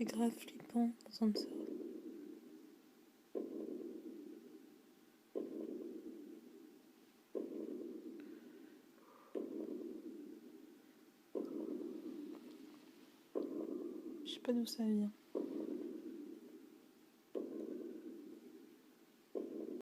C'est grave flippant d'entendre ça. Je sais pas d'où ça vient.